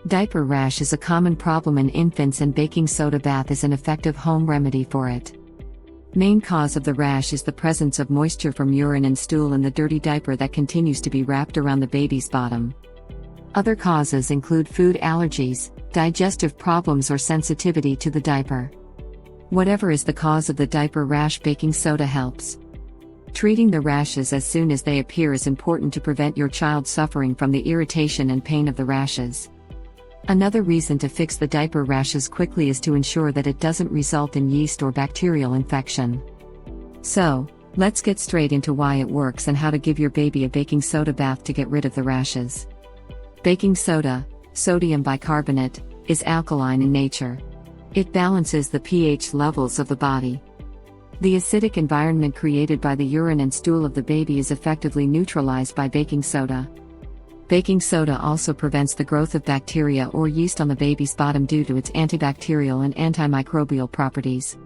Diaper rash is a common problem in infants, and baking soda bath is an effective home remedy for it. Main cause of the rash is the presence of moisture from urine and stool in the dirty diaper that continues to be wrapped around the baby's bottom. Other causes include food allergies, digestive problems, or sensitivity to the diaper. Whatever is the cause of the diaper rash, baking soda helps. Treating the rashes as soon as they appear is important to prevent your child suffering from the irritation and pain of the rashes. Another reason to fix the diaper rashes quickly is to ensure that it doesn't result in yeast or bacterial infection. So, let's get straight into why it works and how to give your baby a baking soda bath to get rid of the rashes. Baking soda, sodium bicarbonate, is alkaline in nature. It balances the pH levels of the body. The acidic environment created by the urine and stool of the baby is effectively neutralized by baking soda. Baking soda also prevents the growth of bacteria or yeast on the baby's bottom due to its antibacterial and antimicrobial properties.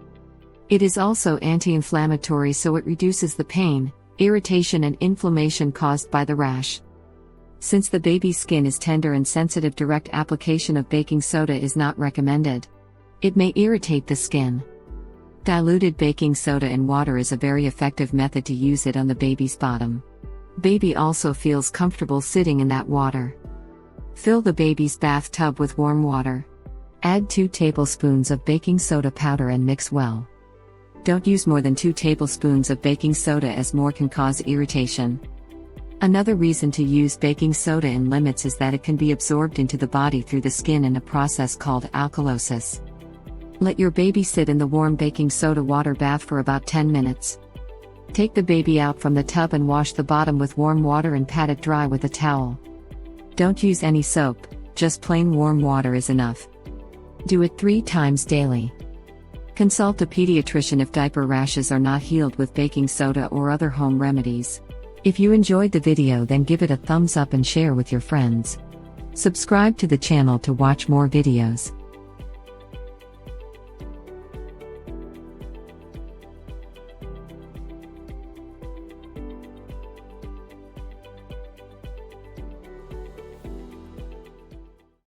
It is also anti-inflammatory, so it reduces the pain, irritation, and inflammation caused by the rash. Since the baby's skin is tender and sensitive, direct application of baking soda is not recommended. It may irritate the skin. Diluted baking soda in water is a very effective method to use it on the baby's bottom. Baby also feels comfortable sitting in that water. Fill the baby's bathtub with warm water. Add 2 tablespoons of baking soda powder and mix well. Don't use more than 2 tablespoons of baking soda, as more can cause irritation. Another reason to use baking soda in limits is that it can be absorbed into the body through the skin in a process called alkalosis. Let your baby sit in the warm baking soda water bath for about 10 minutes. Take the baby out from the tub and wash the bottom with warm water and pat it dry with a towel. Don't use any soap, just plain warm water is enough. Do it 3 times daily. Consult a pediatrician if diaper rashes are not healed with baking soda or other home remedies. If you enjoyed the video, then give it a thumbs up and share with your friends. Subscribe to the channel to watch more videos.